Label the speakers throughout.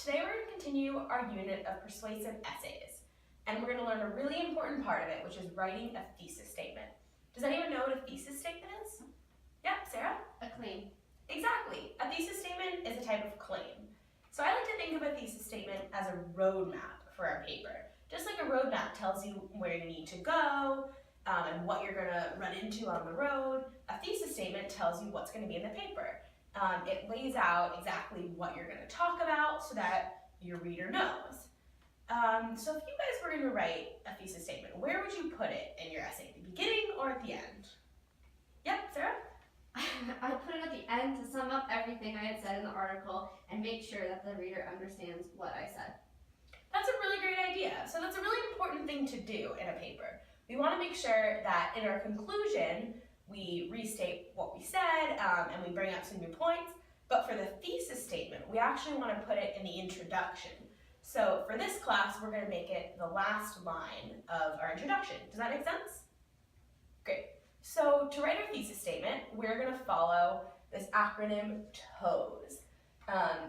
Speaker 1: Today we're going to continue our unit of persuasive essays, and we're going to learn a really important part of it, which is writing a thesis statement. Does anyone know what a thesis statement is? Yeah, Sarah?
Speaker 2: A claim.
Speaker 1: Exactly. A thesis statement is a type of claim. So I like to think of a thesis statement as a roadmap for our paper. Just like a roadmap tells you where you need to go and what you're going to run into on the road, a thesis statement tells you what's going to be in the paper. It lays out exactly what you're going to talk about so that your reader knows. So if you guys were going to write a thesis statement, where would you put it in your essay? At the beginning or at the end? Yep, Sarah?
Speaker 2: I put it at the end to sum up everything I had said in the article and make sure that the reader understands what I said.
Speaker 1: That's a really great idea. So that's a really important thing to do in a paper. We want to make sure that in our conclusion, we restate what we said and we bring up some new points. But for the thesis statement, we actually want to put it in the introduction. So for this class, we're going to make it the last line of our introduction. Does that make sense? Great. So to write our thesis statement, we're going to follow this acronym TOES.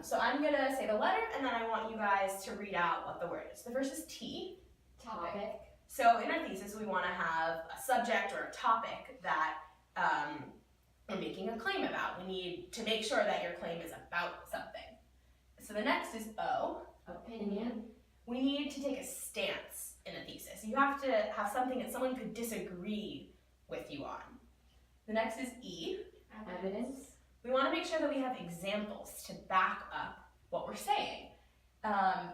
Speaker 1: So I'm going to say the letter, and then I want you guys to read out what the word is. The first is T.
Speaker 2: Topic.
Speaker 1: So in our thesis, we want to have a subject or a topic that we're making a claim about. We need to make sure that your claim is about something. So the next is O.
Speaker 2: Opinion.
Speaker 1: We need to take a stance in a thesis. You have to have something that someone could disagree with you on. The next is E.
Speaker 2: Evidence.
Speaker 1: We want to make sure that we have examples to back up what we're saying.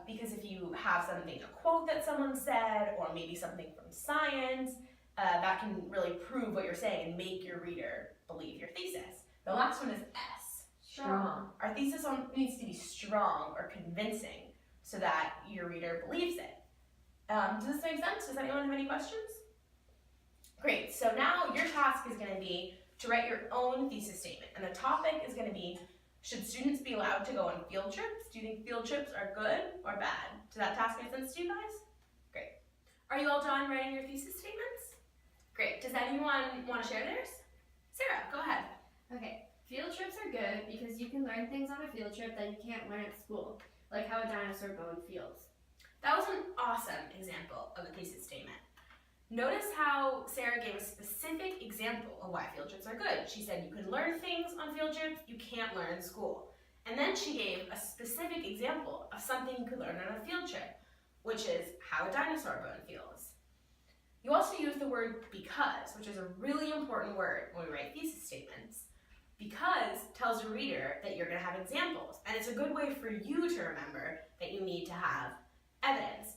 Speaker 1: Because if you have something, a quote that someone said, or maybe something from science, that can really prove what you're saying and make your reader believe your thesis. The last one is S.
Speaker 2: Strong.
Speaker 1: Our thesis needs to be strong or convincing so that your reader believes it. Does this make sense? Does anyone have any questions? Great, so now your task is going to be to write your own thesis statement. And the topic is going to be, should students be allowed to go on field trips? Do you think field trips are good or bad? Does that task make sense to you guys? Great. Are you all done writing your thesis statements? Great. Does anyone want to share theirs? Sarah, go ahead.
Speaker 2: Okay. Field trips are good because you can learn things on a field trip that you can't learn at school, like how a dinosaur grew in fields.
Speaker 1: That was an awesome example of a thesis statement. Notice how Sarah gave a specific example of why field trips are good. She said you can learn things on field trips you can't learn in school. And then she gave a specific example of something you could learn on a field trip, which is how a dinosaur grew in fields. You also use the word because, which is a really important word when we write thesis statements. Because tells your reader that you're going to have examples, and it's a good way for you to remember that you need to have evidence.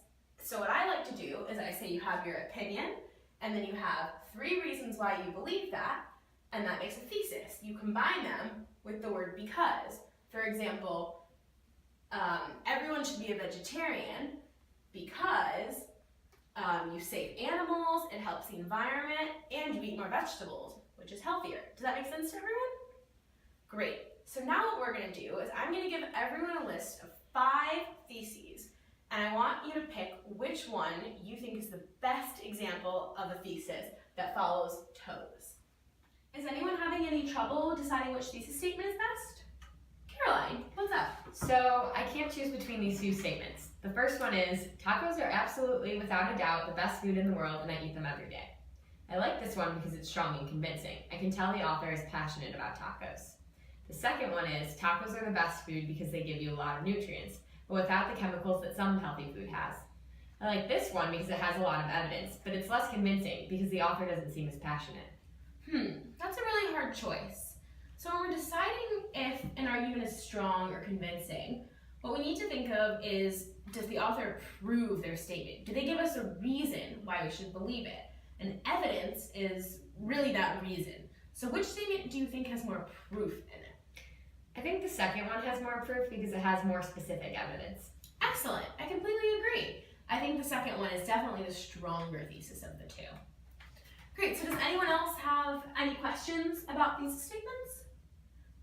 Speaker 1: So what I like to do is I say you have your opinion, and then you have 3 reasons why you believe that, and that makes a thesis. You combine them with the word because. For example, everyone should be a vegetarian because you save animals, it helps the environment, and you eat more vegetables, which is healthier. Does that make sense to everyone? Great. So now what we're going to do is I'm going to give everyone a list of 5 theses, and I want you to pick which one you think is the best example of a thesis that follows TOES. Is anyone having any trouble deciding which thesis statement is best? Caroline, what's up?
Speaker 3: So I can't choose between these 2 statements. The first one is, tacos are absolutely, without a doubt, the best food in the world and I eat them every day. I like this one because it's strong and convincing. I can tell the author is passionate about tacos. The second one is, tacos are the best food because they give you a lot of nutrients, but without the chemicals that some healthy food has. I like this one because it has a lot of evidence, but it's less convincing because the author doesn't seem as passionate.
Speaker 1: That's a really hard choice. So when we're deciding if an argument is strong or convincing, what we need to think of is, does the author prove their statement? Do they give us a reason why we should believe it? And evidence is really that reason. So which statement do you think has more proof in it?
Speaker 3: I think the second one has more proof because it has more specific evidence.
Speaker 1: Excellent, I completely agree. I think the second one is definitely the stronger thesis of the 2. Great, so does anyone else have any questions about these statements?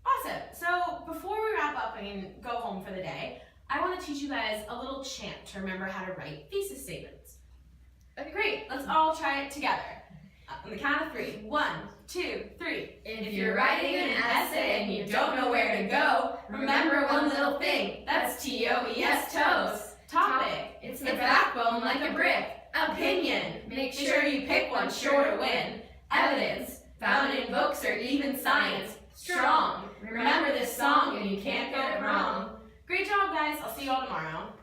Speaker 1: Awesome, so before we wrap up and go home for the day, I want to teach you guys a little chant to remember how to write thesis statements. Okay, great, let's all try it together. On the count of 3. 1, 2, 3.
Speaker 3: If you're writing an essay and you don't know where to go, remember one little thing. That's TOES, toes. Topic. It's the backbone like a brick. Opinion. Make sure you pick one sure to win. Evidence. Found in books or even science. Strong. Remember this song and you can't get it wrong.
Speaker 1: Great job, guys. I'll see you all tomorrow.